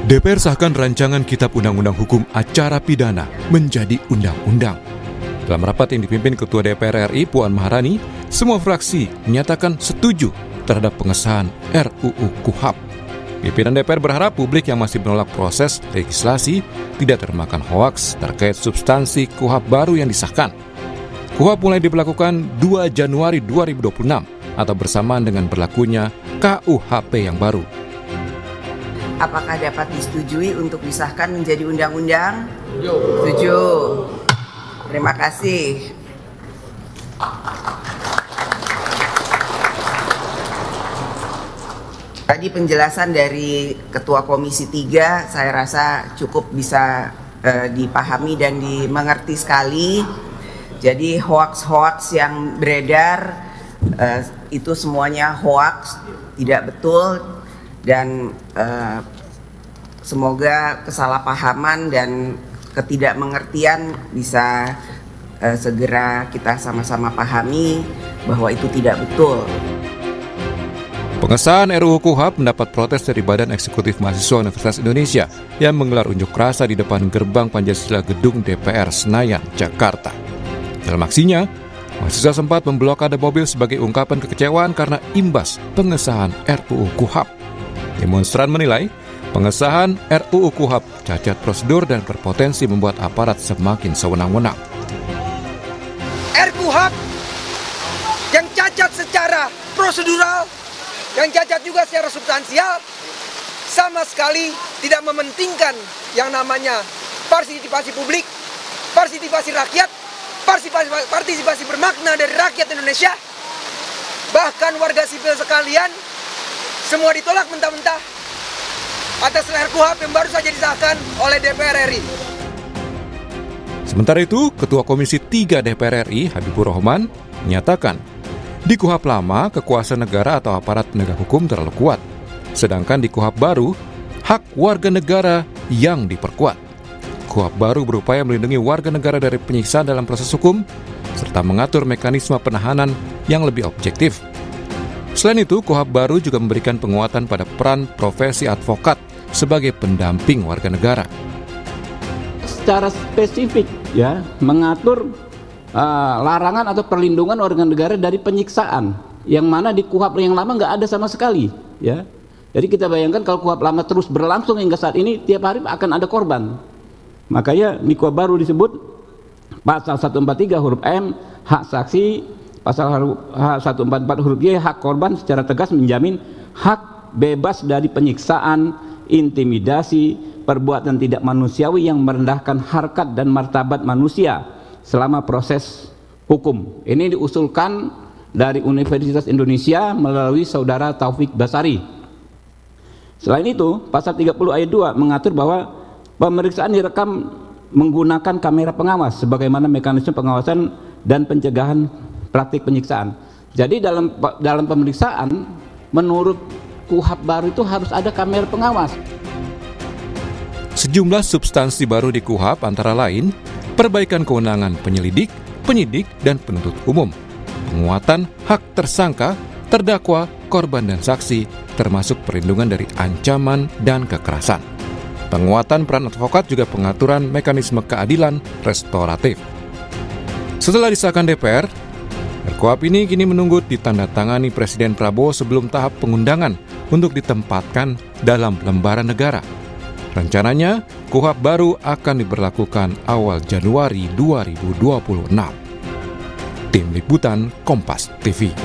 DPR sahkan rancangan Kitab Undang-Undang Hukum Acara Pidana menjadi undang-undang. Dalam rapat yang dipimpin Ketua DPR RI Puan Maharani, semua fraksi menyatakan setuju terhadap pengesahan RUU KUHP. Pimpinan DPR berharap publik yang masih menolak proses legislasi tidak termakan hoaks terkait substansi KUHP baru yang disahkan. KUHP mulai diberlakukan 2 Januari 2026 atau bersamaan dengan berlakunya KUHP yang baru. Apakah dapat disetujui untuk disahkan menjadi undang-undang? Setuju. Terima kasih. Tadi penjelasan dari Ketua Komisi 3 saya rasa cukup bisa dipahami dan dimengerti sekali. Jadi hoaks-hoaks yang beredar itu semuanya hoaks, tidak betul, dan semoga kesalahpahaman dan ketidakmengertian bisa segera kita sama-sama pahami bahwa itu tidak betul. Pengesahan RUU KUHP mendapat protes dari Badan Eksekutif Mahasiswa Universitas Indonesia yang menggelar unjuk rasa di depan gerbang Pancasila Gedung DPR Senayan, Jakarta. Dalam aksinya, mahasiswa sempat memblokade mobil sebagai ungkapan kekecewaan karena imbas pengesahan RUU KUHP. Demonstran menilai pengesahan RUU KUHP cacat prosedur dan berpotensi membuat aparat semakin sewenang-wenang. RKUHP yang cacat secara prosedural, yang cacat juga secara substansial, sama sekali tidak mementingkan yang namanya partisipasi publik, partisipasi rakyat, partisipasi bermakna dari rakyat Indonesia. Bahkan warga sipil sekalian semua ditolak mentah-mentah atas RKUHP yang baru saja disahkan oleh DPR RI. Sementara itu, Ketua Komisi 3 DPR RI, Habibur Rahman, menyatakan di KUHP lama, kekuasaan negara atau aparat penegak hukum terlalu kuat. Sedangkan di KUHP baru, hak warga negara yang diperkuat. KUHP baru berupaya melindungi warga negara dari penyiksaan dalam proses hukum, serta mengatur mekanisme penahanan yang lebih objektif. Selain itu, KUHP baru juga memberikan penguatan pada peran profesi advokat sebagai pendamping warga negara. Secara spesifik ya mengatur larangan atau perlindungan warga negara dari penyiksaan, yang mana di KUHP yang lama nggak ada sama sekali ya. Jadi kita bayangkan kalau KUHP lama terus berlangsung hingga saat ini, tiap hari akan ada korban. Makanya di KUHP baru disebut pasal 143 huruf M hak saksi, pasal 144 huruf Y hak korban secara tegas menjamin hak bebas dari penyiksaan, intimidasi, perbuatan tidak manusiawi yang merendahkan harkat dan martabat manusia selama proses hukum. Ini diusulkan dari Universitas Indonesia melalui Saudara Taufik Basari. Selain itu, pasal 30 ayat 2 mengatur bahwa pemeriksaan direkam menggunakan kamera pengawas sebagaimana mekanisme pengawasan dan pencegahan praktik penyiksaan. Jadi dalam pemeriksaan menurut KUHP baru itu harus ada kamera pengawas. Sejumlah substansi baru di KUHP antara lain perbaikan kewenangan penyelidik, penyidik, dan penuntut umum, penguatan hak tersangka, terdakwa, korban, dan saksi, termasuk perlindungan dari ancaman dan kekerasan. Penguatan peran advokat juga pengaturan mekanisme keadilan restoratif. Setelah disahkan DPR, RKUHP ini kini menunggu ditandatangani Presiden Prabowo sebelum tahap pengundangan untuk ditempatkan dalam lembaran negara. Rencananya, KUHP baru akan diberlakukan awal Januari 2026. Tim Liputan Kompas TV.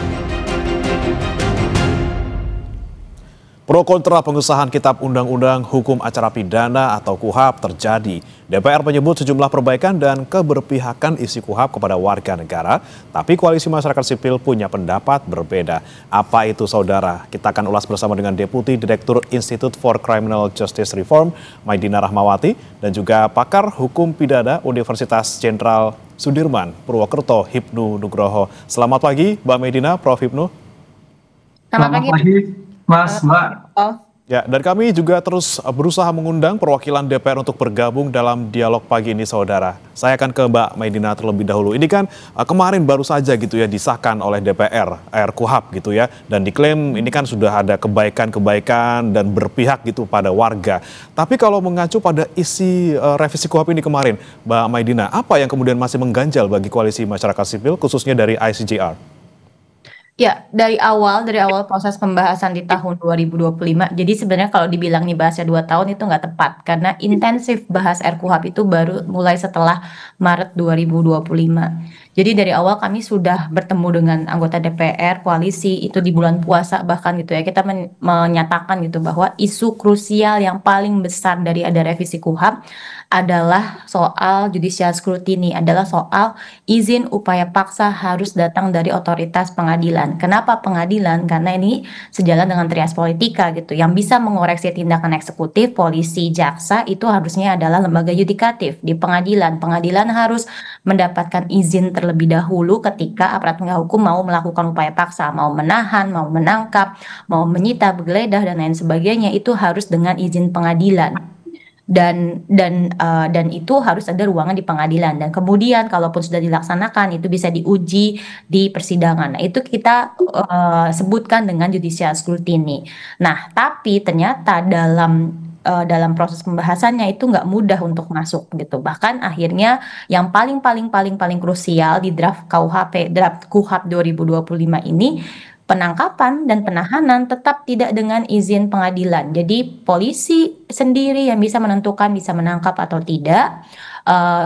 Pro kontra pengesahan Kitab Undang-Undang Hukum Acara Pidana atau KUHP terjadi. DPR menyebut sejumlah perbaikan dan keberpihakan isi KUHP kepada warga negara, tapi koalisi masyarakat sipil punya pendapat berbeda. Apa itu, saudara? Kita akan ulas bersama dengan Deputi Direktur Institute for Criminal Justice Reform, Maidina Rahmawati, dan juga pakar hukum pidana Universitas Jenderal Sudirman, Purwokerto, Hipnu Nugroho. Selamat pagi, Mbak Maidina, Prof. Hipnu. Selamat pagi. Mas, Mbak. Ya, dan kami juga terus berusaha mengundang perwakilan DPR untuk bergabung dalam dialog pagi ini, saudara. Saya akan ke Mbak Maidina terlebih dahulu. Ini kan kemarin baru saja gitu ya disahkan oleh DPR RKUHP gitu ya, dan diklaim ini kan sudah ada kebaikan-kebaikan dan berpihak gitu pada warga. Tapi kalau mengacu pada isi revisi KUHP ini kemarin, Mbak Maidina, apa yang kemudian masih mengganjal bagi koalisi masyarakat sipil, khususnya dari ICJR? Ya, dari awal proses pembahasan di tahun 2025, jadi sebenarnya kalau dibilang nih bahasnya 2 tahun itu nggak tepat, karena intensif bahas RKUHP itu baru mulai setelah Maret 2025. Jadi dari awal kami sudah bertemu dengan anggota DPR, koalisi, itu di bulan puasa bahkan gitu ya, kita menyatakan gitu bahwa isu krusial yang paling besar dari ada revisi KUHP adalah soal judicial scrutiny, adalah soal izin upaya paksa harus datang dari otoritas pengadilan. Kenapa pengadilan? Karena ini sejalan dengan trias politika gitu. Yang bisa mengoreksi tindakan eksekutif, polisi, jaksa itu harusnya adalah lembaga yudikatif di pengadilan. Pengadilan harus mendapatkan izin terlebih dahulu ketika aparat penegak hukum mau melakukan upaya paksa, mau menahan, mau menangkap, mau menyita, menggeledah dan lain sebagainya, itu harus dengan izin pengadilan. Dan itu harus ada ruangan di pengadilan, dan kemudian kalaupun sudah dilaksanakan itu bisa diuji di persidangan. Nah, itu kita sebutkan dengan judicial scrutiny. Nah, tapi ternyata dalam proses pembahasannya itu nggak mudah untuk masuk gitu. Bahkan akhirnya yang paling krusial di draft KUHP 2025 ini, penangkapan dan penahanan tetap tidak dengan izin pengadilan. Jadi polisi sendiri yang bisa menentukan bisa menangkap atau tidak,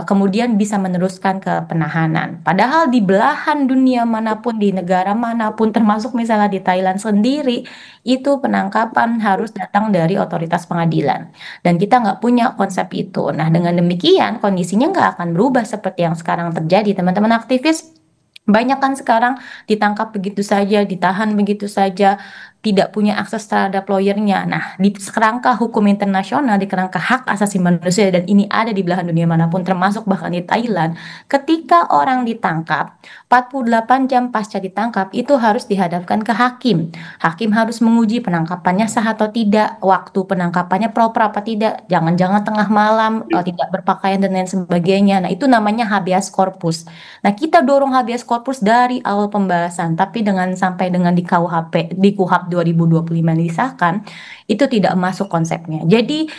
kemudian bisa meneruskan ke penahanan. Padahal di belahan dunia manapun, di negara manapun, termasuk misalnya di Thailand sendiri, itu penangkapan harus datang dari otoritas pengadilan. Dan kita nggak punya konsep itu. Nah, dengan demikian kondisinya nggak akan berubah seperti yang sekarang terjadi. Teman-teman aktivis banyak kan sekarang ditangkap begitu saja, ditahan begitu saja, tidak punya akses terhadap lawyernya. Nah, di kerangka hukum internasional, di kerangka hak asasi manusia, dan ini ada di belahan dunia manapun, termasuk bahkan di Thailand, ketika orang ditangkap, 48 jam pasca ditangkap, itu harus dihadapkan ke hakim. Hakim harus menguji penangkapannya sah atau tidak, waktu penangkapannya proper apa tidak, jangan-jangan tengah malam, tidak berpakaian dan lain sebagainya. Nah, itu namanya habeas corpus. Nah, kita dorong habeas corpus dari awal pembahasan, tapi sampai dengan di KUHP 2025 disahkan, itu tidak masuk konsepnya. Jadi,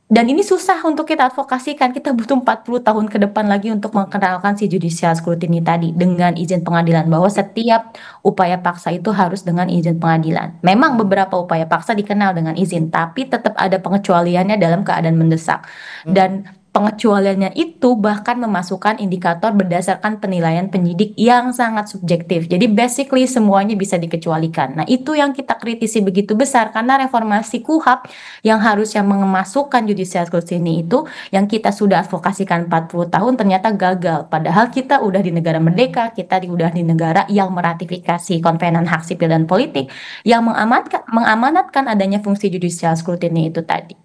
dan ini susah untuk kita advokasikan, kita butuh 40 tahun ke depan lagi untuk mengenalkan si judicial scrutiny tadi dengan izin pengadilan, bahwa setiap upaya paksa itu harus dengan izin pengadilan. Memang beberapa upaya paksa dikenal dengan izin, tapi tetap ada pengecualiannya dalam keadaan mendesak. Dan pengecualiannya itu bahkan memasukkan indikator berdasarkan penilaian penyidik yang sangat subjektif. Jadi basically semuanya bisa dikecualikan. Nah, itu yang kita kritisi begitu besar, karena reformasi KUHP yang harusnya memasukkan judicial scrutiny itu yang kita sudah advokasikan 40 tahun ternyata gagal. Padahal kita udah di negara merdeka, kita udah di negara yang meratifikasi Konvenan Hak Sipil dan Politik yang mengamanatkan adanya fungsi judicial scrutiny itu tadi.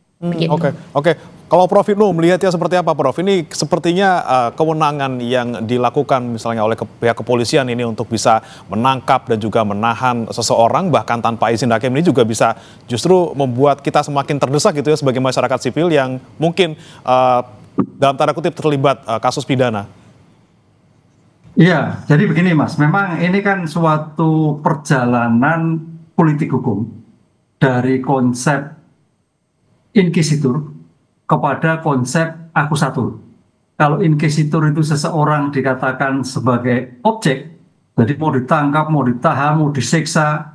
Oke. Kalau Prof Ibnu melihatnya seperti apa, Prof? Ini sepertinya kewenangan yang dilakukan misalnya oleh pihak kepolisian ini untuk bisa menangkap dan juga menahan seseorang bahkan tanpa izin hakim ini juga bisa justru membuat kita semakin terdesak gitu ya sebagai masyarakat sipil yang mungkin dalam tanda kutip terlibat kasus pidana. Iya, jadi begini Mas, memang ini kan suatu perjalanan politik hukum dari konsep inquisitor kepada konsep akusatur. Kalau inquisitor itu seseorang dikatakan sebagai objek, jadi mau ditangkap, mau ditahan, mau disiksa,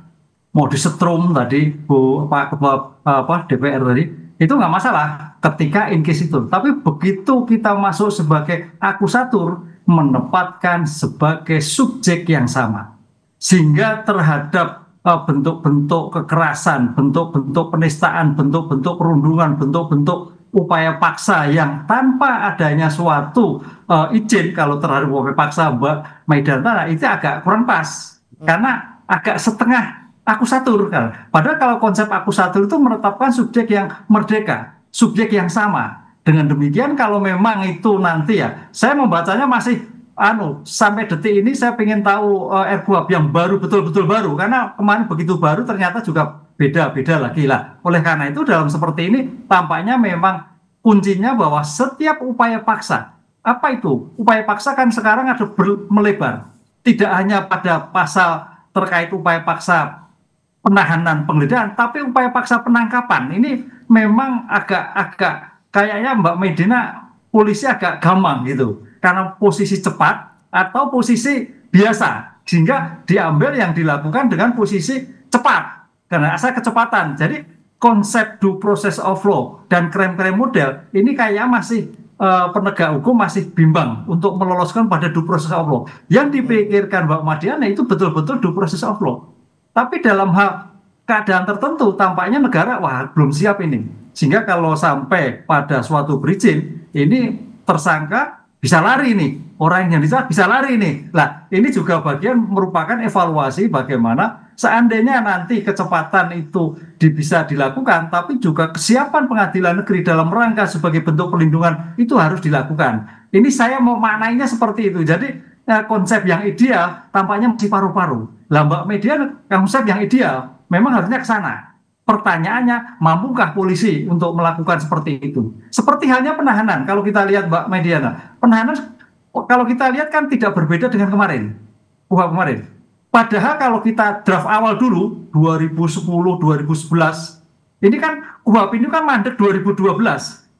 mau disetrum tadi Pak Ketua DPR tadi, itu nggak masalah ketika inquisitor. Tapi begitu kita masuk sebagai akusatur, menempatkan sebagai subjek yang sama, sehingga terhadap bentuk-bentuk kekerasan, bentuk-bentuk penistaan, bentuk-bentuk perundungan, bentuk-bentuk upaya paksa yang tanpa adanya suatu izin, kalau terhadap upaya paksa Mbak Maidana itu agak kurang pas, karena agak setengah akusatur kan. Padahal kalau konsep akusatur itu menetapkan subjek yang merdeka, subjek yang sama. Dengan demikian kalau memang itu nanti ya, saya membacanya masih sampai detik ini saya ingin tahu RKUHP yang baru, betul-betul baru, karena kemarin begitu baru ternyata juga beda-beda lagi lah. Oleh karena itu dalam seperti ini tampaknya memang kuncinya bahwa setiap upaya paksa, apa itu? Upaya paksa kan sekarang ada melebar. Tidak hanya pada pasal terkait upaya paksa penahanan penggeledahan, tapi upaya paksa penangkapan. Ini memang agak kayaknya Mbak Medina, polisi agak gampang gitu. Karena posisi cepat atau posisi biasa. Sehingga diambil yang dilakukan dengan posisi cepat. Karena asal kecepatan. Jadi konsep due process of law dan krem-krem model ini kayaknya masih penegak hukum masih bimbang untuk meloloskan pada due process of law. Yang dipikirkan Mbak Madiana itu betul-betul due process of law. Tapi dalam hal keadaan tertentu tampaknya negara belum siap ini. Sehingga kalau sampai pada suatu berizin, ini tersangka bisa lari nih, orang yang ditahan bisa lari nih. Lah, ini juga bagian merupakan evaluasi bagaimana seandainya nanti kecepatan itu bisa dilakukan, tapi juga kesiapan pengadilan negeri dalam rangka sebagai bentuk perlindungan itu harus dilakukan. Ini saya mau maknainya seperti itu. Jadi konsep yang ideal tampaknya masih paru-paru. Lah Mbak Mediana, konsep yang ideal memang harusnya ke sana. Pertanyaannya, mampukah polisi untuk melakukan seperti itu? Seperti halnya penahanan, kalau kita lihat Mbak Mediana, penahanan kalau kita lihat kan tidak berbeda dengan kemarin, kemarin. Padahal kalau kita draft awal dulu, 2010, 2011, ini kan KUHP ini kan mandek 2012,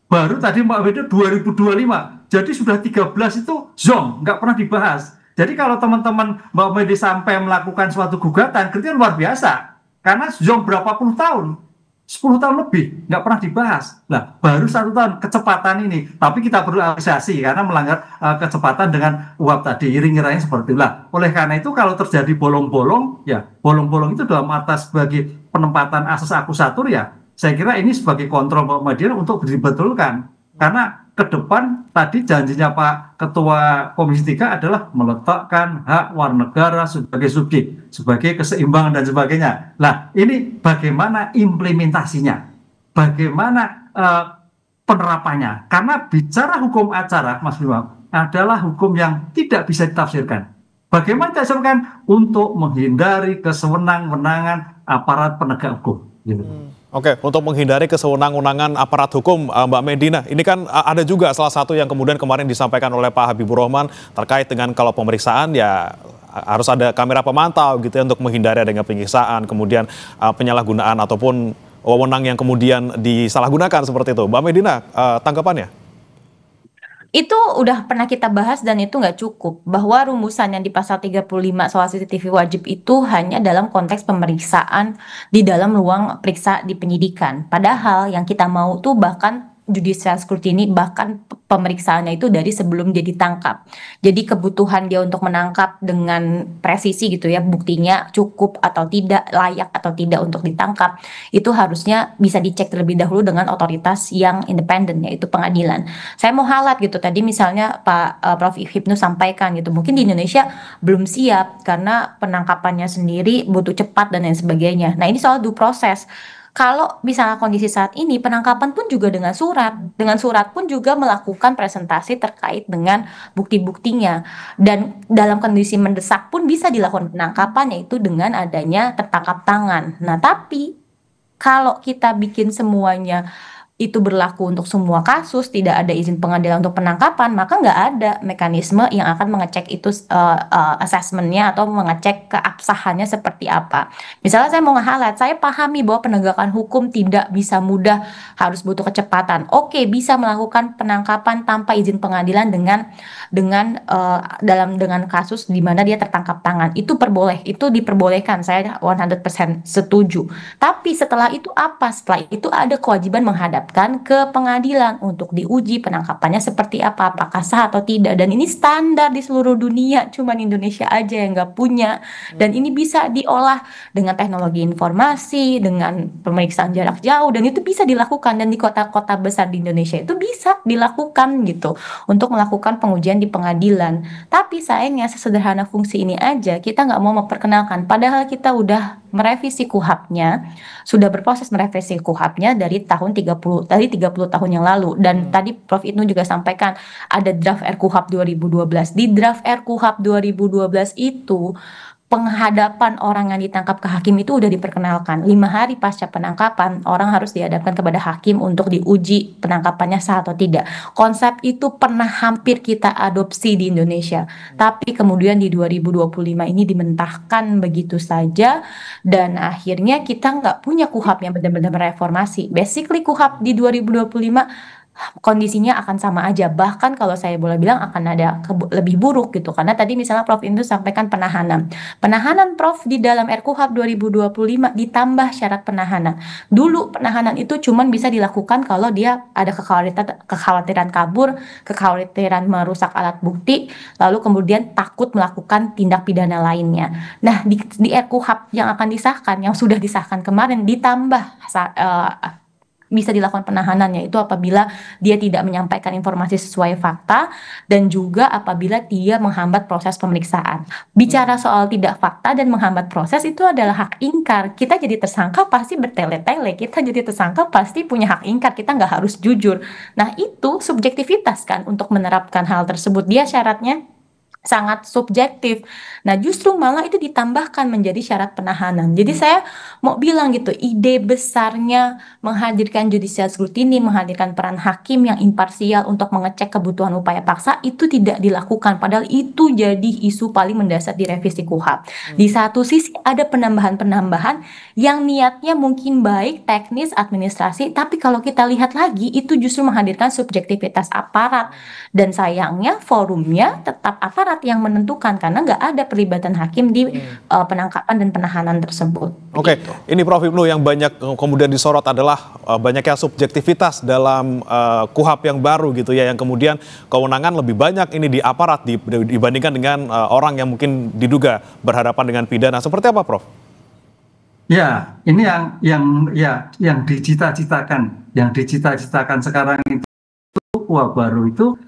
baru tadi Mbak Mediana 2025, jadi sudah 13 itu zong, nggak pernah dibahas. Jadi kalau teman-teman Mbak Medi sampai melakukan suatu gugatan, itu luar biasa. Karena zong berapa puluh tahun, 10 tahun lebih, nggak pernah dibahas. Nah, baru 1 tahun kecepatan ini. Tapi kita perlu apresiasi karena melanggar kecepatan dengan UAP tadi, iring-iringnya seperti itulah. Oleh karena itu kalau terjadi bolong-bolong, ya bolong-bolong itu dalam atas sebagai penempatan asas akusatur ya, saya kira ini sebagai kontrol Mbak Madiana untuk dibetulkan. Karena ke depan tadi janjinya Pak Ketua Komisi 3 adalah meletakkan hak warga negara sebagai subjek, sebagai keseimbangan dan sebagainya. Nah, ini bagaimana implementasinya? Bagaimana penerapannya? Karena bicara hukum acara, Mas Bima, adalah hukum yang tidak bisa ditafsirkan. Bagaimana ditafsirkan? Untuk menghindari kesewenang-wenangan aparat penegak hukum. Gitu. Oke, untuk menghindari kesewenang-wenangan aparat hukum, Mbak Medina, ini kan ada juga salah satu yang kemudian kemarin disampaikan oleh Pak Habibur Rahman terkait dengan kalau pemeriksaan ya harus ada kamera pemantau gitu ya untuk menghindari adanya penyiksaan, kemudian penyalahgunaan ataupun wewenang yang kemudian disalahgunakan seperti itu. Mbak Medina, tanggapannya? Itu udah pernah kita bahas dan itu nggak cukup, bahwa rumusan yang di pasal 35 soal CCTV wajib itu hanya dalam konteks pemeriksaan di dalam ruang periksa di penyidikan. Padahal yang kita mau tuh bahkan judicial scrutiny, bahkan pemeriksaannya itu dari sebelum dia ditangkap. Jadi kebutuhan dia untuk menangkap dengan presisi gitu ya, buktinya cukup atau tidak, layak atau tidak untuk ditangkap, itu harusnya bisa dicek terlebih dahulu dengan otoritas yang independen, yaitu pengadilan. Saya mau highlight gitu, tadi misalnya Prof. Hipnu sampaikan gitu, mungkin di Indonesia belum siap karena penangkapannya sendiri butuh cepat dan lain sebagainya. Nah, ini soal due process. Kalau misalnya kondisi saat ini, penangkapan pun juga dengan surat pun juga melakukan presentasi terkait dengan bukti-buktinya, dan dalam kondisi mendesak pun bisa dilakukan penangkapan, yaitu dengan adanya tertangkap tangan. Nah, tapi kalau kita bikin semuanya itu berlaku untuk semua kasus, tidak ada izin pengadilan untuk penangkapan, maka nggak ada mekanisme yang akan mengecek itu assessmentnya atau mengecek keabsahannya seperti apa. Misalnya saya mau nge-highlight, saya pahami bahwa penegakan hukum tidak bisa mudah, harus butuh kecepatan. Oke, bisa melakukan penangkapan tanpa izin pengadilan dengan kasus di mana dia tertangkap tangan. Itu diperbolehkan, saya 100% setuju. Tapi setelah itu apa? Setelah itu ada kewajiban menghadap ke pengadilan untuk diuji penangkapannya seperti apa, apakah sah atau tidak, dan ini standar di seluruh dunia, cuman Indonesia aja yang nggak punya, dan ini bisa diolah dengan teknologi informasi, dengan pemeriksaan jarak jauh, dan itu bisa dilakukan, dan di kota-kota besar di Indonesia itu bisa dilakukan gitu, untuk melakukan pengujian di pengadilan. Tapi sayangnya sesederhana fungsi ini aja kita nggak mau memperkenalkan, padahal kita udah merevisi KUHP-nya, sudah berproses merevisi KUHP-nya dari 30 tahun yang lalu. Dan tadi Prof. Ibnu juga sampaikan ada draft RKUHP 2012. Di draft RKUHP 2012 itu penghadapan orang yang ditangkap ke hakim itu udah diperkenalkan. 5 hari pasca penangkapan, orang harus dihadapkan kepada hakim untuk diuji penangkapannya sah atau tidak. Konsep itu pernah hampir kita adopsi di Indonesia, tapi kemudian di 2025 ini dimentahkan begitu saja, dan akhirnya kita nggak punya KUHAP yang benar-benar mereformasi. Basically KUHAP di 2025 kondisinya akan sama aja, bahkan kalau saya boleh bilang akan ada lebih buruk gitu, karena tadi misalnya Prof Indus sampaikan penahanan Prof di dalam RKUHP 2025 ditambah syarat penahanan. Dulu penahanan itu cuman bisa dilakukan kalau dia ada kekhawatiran kabur, kekhawatiran merusak alat bukti, lalu kemudian takut melakukan tindak pidana lainnya. Nah, di RKUHP yang akan disahkan, yang sudah disahkan kemarin, ditambah bisa dilakukan penahanan, yaitu apabila dia tidak menyampaikan informasi sesuai fakta dan juga apabila dia menghambat proses pemeriksaan. Bicara soal tidak fakta dan menghambat proses itu adalah hak ingkar. Kita jadi tersangka pasti bertele-tele, kita jadi tersangka pasti punya hak ingkar, kita nggak harus jujur. Nah, itu subjektivitas kan untuk menerapkan hal tersebut. Dia syaratnya sangat subjektif. Nah, justru malah itu ditambahkan menjadi syarat penahanan. Jadi saya mau bilang gitu, ide besarnya menghadirkan judicial scrutiny, menghadirkan peran hakim yang imparsial untuk mengecek kebutuhan upaya paksa itu tidak dilakukan. Padahal itu jadi isu paling mendasar di revisi KUHAP. Di satu sisi ada penambahan-penambahan yang niatnya mungkin baik, teknis, administrasi, tapi kalau kita lihat lagi itu justru menghadirkan subjektivitas aparat. Dan sayangnya forumnya tetap aparat yang menentukan karena nggak ada pelibatan hakim di penangkapan dan penahanan tersebut. Oke, ini Prof Ibnu yang banyak kemudian disorot adalah banyaknya subjektivitas dalam KUHAP yang baru gitu ya, yang kemudian kewenangan lebih banyak ini di aparat dibandingkan dengan orang yang mungkin diduga berhadapan dengan pidana. Seperti apa, Prof? Ya, ini yang dicita-citakan sekarang itu KUHAP baru itu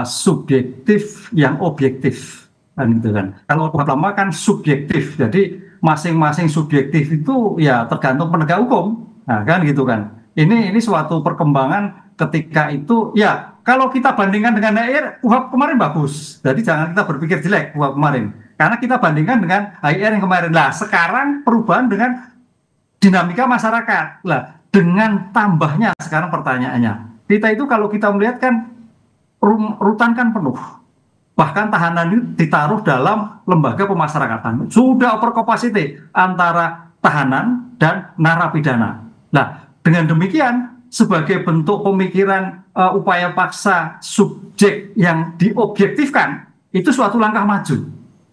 subjektif yang objektif kan gitu kan. Kalau KUHAP lama kan subjektif, jadi masing-masing subjektif itu ya tergantung penegak hukum, nah kan gitu kan. Ini suatu perkembangan ketika itu ya kalau kita bandingkan dengan HIR, KUHAP kemarin bagus, jadi jangan kita berpikir jelek KUHAP kemarin, karena kita bandingkan dengan HIR yang kemarin. Lah sekarang perubahan dengan dinamika masyarakat, lah dengan tambahnya sekarang pertanyaannya, kita itu kalau kita melihat kan rutan kan penuh, bahkan tahanan itu ditaruh dalam lembaga pemasyarakatan, sudah over capacity antara tahanan dan narapidana. Nah, dengan demikian sebagai bentuk pemikiran upaya paksa subjek yang diobjektifkan itu suatu langkah maju.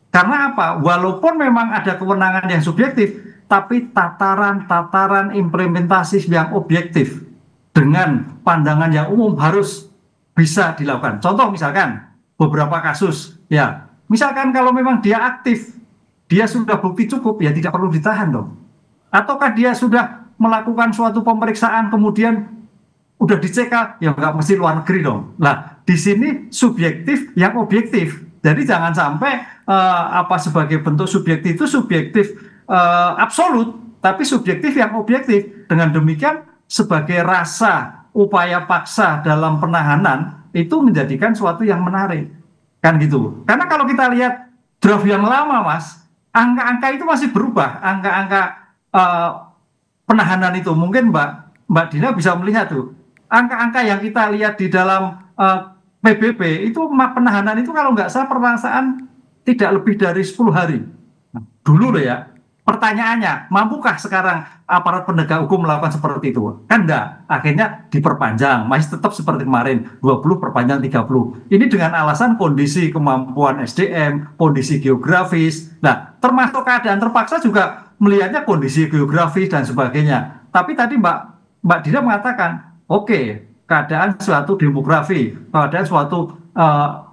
Karena apa? Walaupun memang ada kewenangan yang subjektif, tapi tataran implementasi yang objektif dengan pandangan yang umum harus bisa dilakukan. Contoh misalkan beberapa kasus, ya misalkan kalau memang dia aktif, dia sudah bukti cukup, ya tidak perlu ditahan dong. Ataukah dia sudah melakukan suatu pemeriksaan kemudian udah dicek, ya nggak mesti luar negeri dong. Nah di sini subjektif yang objektif. Jadi jangan sampai sebagai bentuk subjektif itu subjektif absolut, tapi subjektif yang objektif. Dengan demikian sebagai rasa upaya paksa dalam penahanan itu menjadikan suatu yang menarik, kan gitu. Karena kalau kita lihat draft yang lama, Mas, angka-angka itu masih berubah, angka-angka penahanan itu. Mungkin Mbak Dina bisa melihat tuh, angka-angka yang kita lihat di dalam PBB itu penahanan itu kalau nggak salah permasaan tidak lebih dari 10 hari. Nah, dulu loh ya. Pertanyaannya, mampukah sekarang aparat penegak hukum melakukan seperti itu? Kan enggak, akhirnya diperpanjang, masih tetap seperti kemarin, 20 perpanjang 30. Ini dengan alasan kondisi kemampuan SDM, kondisi geografis. Nah, termasuk keadaan terpaksa juga melihatnya kondisi geografis dan sebagainya. Tapi tadi Mbak Dina mengatakan, oke, keadaan suatu demografi, keadaan suatu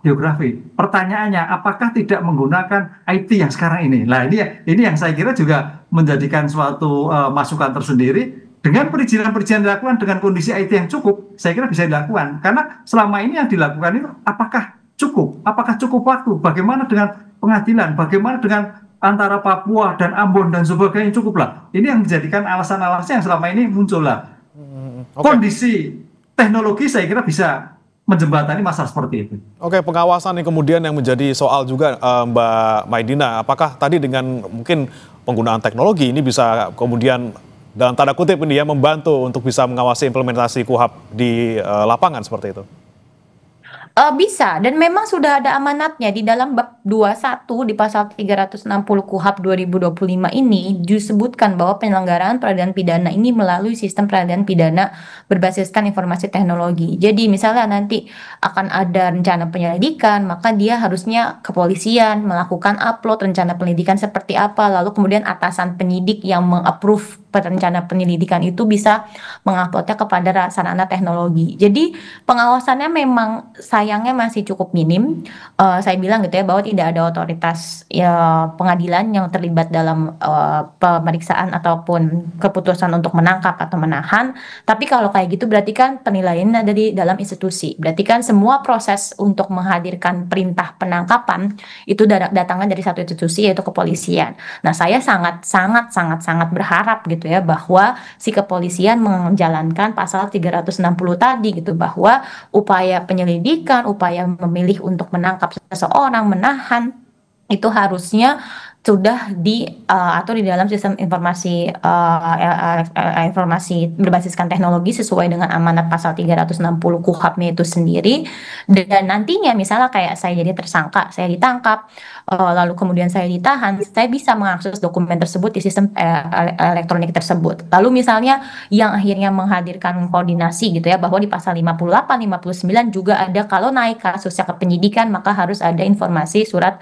geografi. Pertanyaannya, apakah tidak menggunakan IT yang sekarang ini? Nah, ini yang saya kira juga menjadikan suatu masukan tersendiri. Dengan perizinan-perizinan dilakukan dengan kondisi IT yang cukup, saya kira bisa dilakukan. Karena selama ini yang dilakukan itu apakah cukup? Apakah cukup waktu? Bagaimana dengan pengadilan? Bagaimana dengan antara Papua dan Ambon dan sebagainya? Cukup lah. Ini yang menjadikan alasan-alasan yang selama ini muncul lah. Kondisi teknologi saya kira bisa menjembatani masalah seperti itu. Oke, pengawasan yang kemudian yang menjadi soal juga Mbak Maidina, apakah tadi dengan mungkin penggunaan teknologi ini bisa kemudian dalam tanda kutip ini ya membantu untuk bisa mengawasi implementasi KUHAP di lapangan seperti itu? Bisa, dan memang sudah ada amanatnya di dalam bab 21 di pasal 360 KUHAP 2025 ini disebutkan bahwa penyelenggaraan peradilan pidana ini melalui sistem peradilan pidana berbasiskan informasi teknologi. Jadi misalnya nanti akan ada rencana penyelidikan, maka dia harusnya kepolisian melakukan upload rencana penyelidikan seperti apa, lalu kemudian atasan penyidik yang meng-approve rencana penyelidikan itu bisa menguploadnya kepada sarana teknologi. Jadi pengawasannya memang sayangnya masih cukup minim. Saya bilang gitu ya bahwa tidak ada otoritas ya pengadilan yang terlibat dalam pemeriksaan ataupun keputusan untuk menangkap atau menahan. Tapi kalau kayak gitu berarti kan penilaiannya ada di dalam institusi. Berarti kan semua proses untuk menghadirkan perintah penangkapan itu datangnya dari satu institusi yaitu kepolisian. Nah, saya sangat berharap gitu ya bahwa si kepolisian menjalankan pasal 360 tadi gitu, bahwa upaya penyelidikan, upaya memilih untuk menangkap seseorang, menahan, itu harusnya sudah diatur di dalam sistem informasi informasi berbasiskan teknologi sesuai dengan amanat pasal 360 KUHAP-nya itu sendiri. Dan nantinya misalnya kayak saya jadi tersangka, saya ditangkap, lalu kemudian saya ditahan, saya bisa mengakses dokumen tersebut di sistem elektronik tersebut. Lalu misalnya yang akhirnya menghadirkan koordinasi gitu ya, bahwa di pasal 58, 59 juga ada kalau naik kasusnya ke penyidikan maka harus ada informasi surat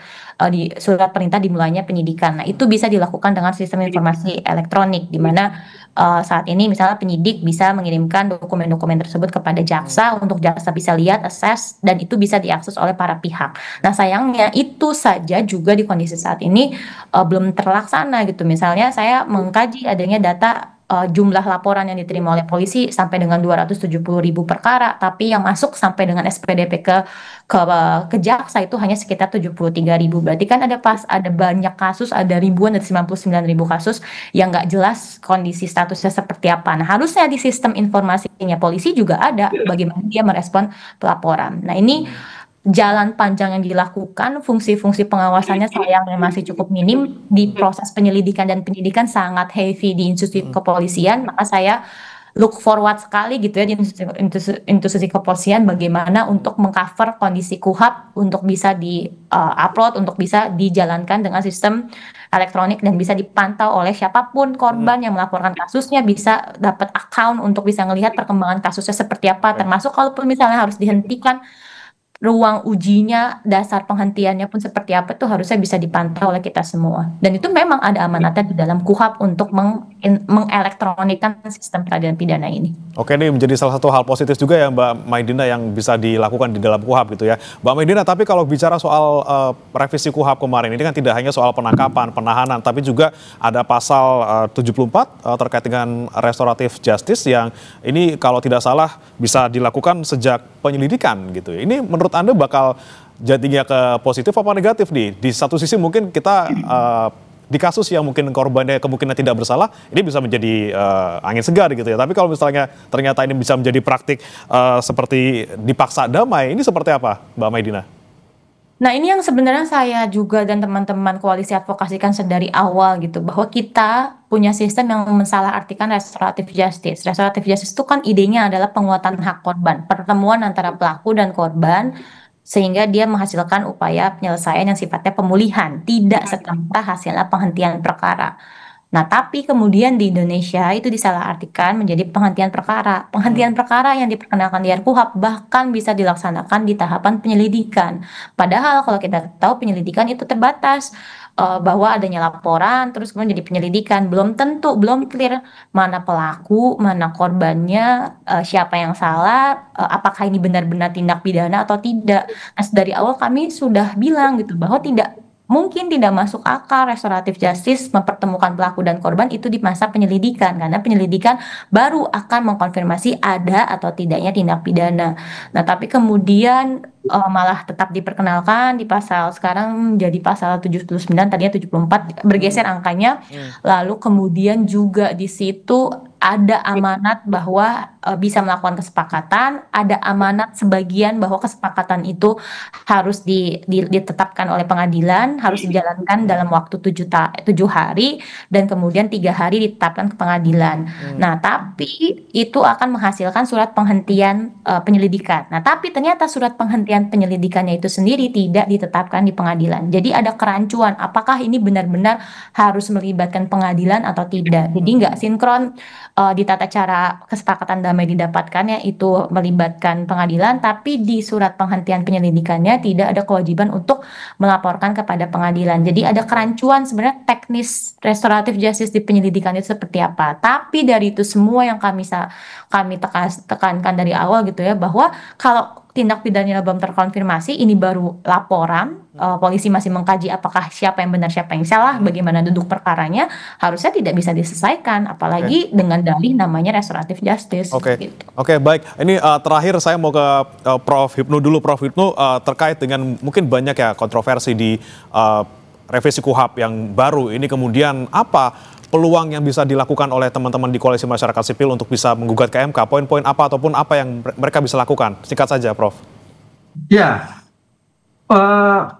perintah dimulainya penyidikan. Nah, itu bisa dilakukan dengan sistem informasi elektronik, di mana saat ini misalnya penyidik bisa mengirimkan dokumen-dokumen tersebut kepada jaksa untuk jaksa bisa lihat, assess, dan itu bisa diakses oleh para pihak. Nah, sayangnya itu saja juga di kondisi saat ini belum terlaksana gitu. Misalnya saya mengkaji adanya data jumlah laporan yang diterima oleh polisi sampai dengan 270.000 perkara, tapi yang masuk sampai dengan SPDP ke jaksa itu hanya sekitar 73.000. Berarti kan ada banyak kasus, ada ribuan, dari 99.000 kasus yang nggak jelas kondisi statusnya seperti apa. Nah, harusnya di sistem informasinya polisi juga ada bagaimana dia merespon pelaporan. Nah, ini jalan panjang yang dilakukan, fungsi-fungsi pengawasannya sayangnya masih cukup minim. Di proses penyelidikan dan penyidikan sangat heavy di institusi kepolisian, maka saya look forward sekali gitu ya di institusi kepolisian bagaimana untuk mengcover kondisi KUHAP untuk bisa di-upload, untuk bisa dijalankan dengan sistem elektronik dan bisa dipantau oleh siapapun korban yang melaporkan kasusnya, bisa dapat account untuk bisa melihat perkembangan kasusnya seperti apa, termasuk kalaupun misalnya harus dihentikan, ruang ujinya, dasar penghentiannya pun seperti apa itu harusnya bisa dipantau oleh kita semua. Dan itu memang ada amanatnya di dalam KUHAP untuk mengelektronikkan sistem peradilan pidana ini. Oke, ini menjadi salah satu hal positif juga ya Mbak Maidina yang bisa dilakukan di dalam KUHAP gitu ya. Mbak Maidina, tapi kalau bicara soal revisi KUHAP kemarin ini kan tidak hanya soal penangkapan, penahanan, tapi juga ada pasal 74 terkait dengan restoratif justice yang ini kalau tidak salah bisa dilakukan sejak penyelidikan gitu. Ini menurut Anda bakal jadinya ke positif apa negatif nih? Di satu sisi mungkin kita di kasus yang mungkin korbannya kemungkinan tidak bersalah, ini bisa menjadi angin segar gitu ya. Tapi kalau misalnya ternyata ini bisa menjadi praktik seperti dipaksa damai, ini seperti apa Mbak Maidina? Nah, ini yang sebenarnya saya juga dan teman-teman koalisi advokasikan sedari awal gitu, bahwa kita punya sistem yang mensalahartikan restoratif justice. Restoratif justice itu kan idenya adalah penguatan hak korban, pertemuan antara pelaku dan korban, sehingga dia menghasilkan upaya penyelesaian yang sifatnya pemulihan, tidak serta hasilnya penghentian perkara. Nah, tapi kemudian di Indonesia itu disalahartikan menjadi penghentian perkara. Penghentian perkara yang diperkenalkan di RKUHP bahkan bisa dilaksanakan di tahapan penyelidikan. Padahal kalau kita tahu penyelidikan itu terbatas, bahwa adanya laporan, terus kemudian jadi penyelidikan. Belum clear mana pelaku, mana korbannya, siapa yang salah, apakah ini benar-benar tindak pidana atau tidak. Nah, dari awal kami sudah bilang gitu bahwa mungkin tidak masuk akal restoratif justice mempertemukan pelaku dan korban itu di masa penyelidikan, karena penyelidikan baru akan mengkonfirmasi ada atau tidaknya tindak pidana. Nah, tapi kemudian malah tetap diperkenalkan di pasal sekarang jadi pasal 79, tadinya 74, bergeser angkanya. Lalu kemudian juga di situ ada amanat bahwa bisa melakukan kesepakatan, ada amanat sebagian bahwa kesepakatan itu harus ditetapkan oleh pengadilan, harus dijalankan dalam waktu 7 hari, dan kemudian 3 hari ditetapkan ke pengadilan. Nah, tapi itu akan menghasilkan surat penghentian penyelidikan. Nah, tapi ternyata surat penghentian penyelidikannya itu sendiri tidak ditetapkan di pengadilan. Jadi ada kerancuan, apakah ini benar-benar harus melibatkan pengadilan atau tidak. Jadi nggak sinkron di tata cara kesepakatan damai didapatkannya itu melibatkan pengadilan, tapi di surat penghentian penyelidikannya tidak ada kewajiban untuk melaporkan kepada pengadilan. Jadi ada kerancuan sebenarnya teknis restoratif justice di penyelidikan itu seperti apa. Tapi dari itu semua yang kami tekankan dari awal gitu ya, bahwa kalau tindak pidananya belum terkonfirmasi, ini baru laporan, polisi masih mengkaji apakah siapa yang benar siapa yang salah, bagaimana duduk perkaranya, harusnya tidak bisa diselesaikan, apalagi dengan dalih namanya restoratif justice. Oke, baik. Ini terakhir saya mau ke Prof. Hipnu dulu. Prof. Hipnu, terkait dengan mungkin banyak ya kontroversi di revisi KUHP yang baru ini, kemudian apa peluang yang bisa dilakukan oleh teman-teman di Koalisi Masyarakat Sipil untuk bisa menggugat ke MK? Poin-poin apa ataupun apa yang mereka bisa lakukan? Singkat saja, Prof. Ya,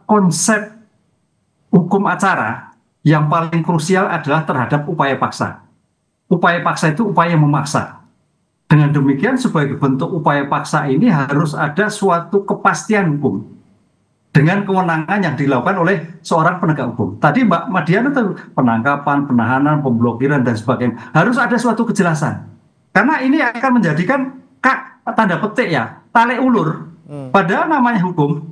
konsep hukum acara yang paling krusial adalah terhadap upaya paksa. Upaya paksa itu upaya memaksa. Dengan demikian, sebagai bentuk upaya paksa ini harus ada suatu kepastian hukum dengan kewenangan yang dilakukan oleh seorang penegak hukum. Tadi Mbak Madiana itu penangkapan, penahanan, pemblokiran, dan sebagainya. Harus ada suatu kejelasan. Karena ini akan menjadikan tanda petik ya, tarik ulur. Padahal namanya hukum,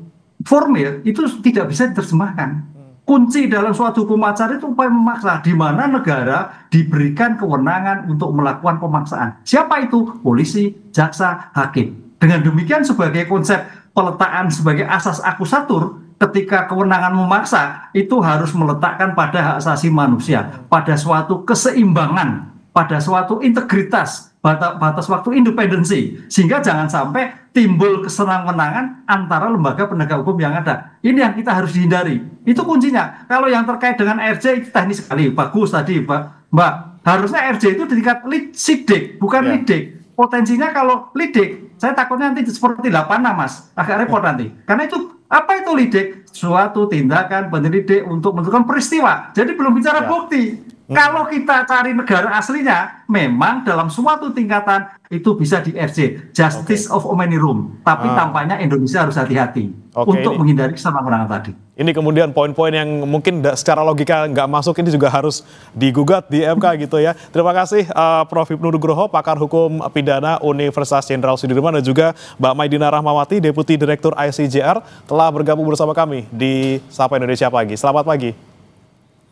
formil itu tidak bisa diterjemahkan. Kunci dalam suatu hukum acara itu upaya memaksa, di mana negara diberikan kewenangan untuk melakukan pemaksaan. Siapa itu? Polisi, jaksa, hakim. Dengan demikian sebagai konsep peletakan sebagai asas akusatur, ketika kewenangan memaksa itu harus meletakkan pada hak asasi manusia, pada suatu keseimbangan, pada suatu integritas, batas waktu independensi, sehingga jangan sampai timbul kesenang-menangan antara lembaga penegak hukum yang ada. Ini yang kita harus dihindari. Itu kuncinya. Kalau yang terkait dengan RJ itu teknis sekali, bagus tadi Mbak. Harusnya RJ itu di tingkat sidik, bukan lidik. Potensinya kalau lidik, saya takutnya nanti seperti 86 Mas, agak repot nanti. Karena itu, apa itu lidik? Suatu tindakan penyelidik untuk menentukan peristiwa. Jadi belum bicara bukti. Kalau kita cari negara aslinya, memang dalam suatu tingkatan itu bisa di RJ, Justice of Many Room. Tapi tampaknya Indonesia harus hati-hati untuk menghindari kesenang-menangan tadi. Ini kemudian poin-poin yang mungkin secara logika nggak masuk, ini juga harus digugat di MK gitu ya. Terima kasih Prof. Hipnu Nugroho, pakar hukum pidana Universitas Jenderal Sudirman, dan juga Mbak Maidina Rahmawati, Deputi Direktur ICJR, telah bergabung bersama kami di Sapa Indonesia Pagi. Selamat pagi.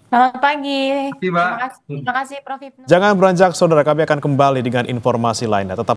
Selamat pagi. Terima kasih Prof. Hipnu. Jangan beranjak saudara, kami akan kembali dengan informasi lainnya. Tetap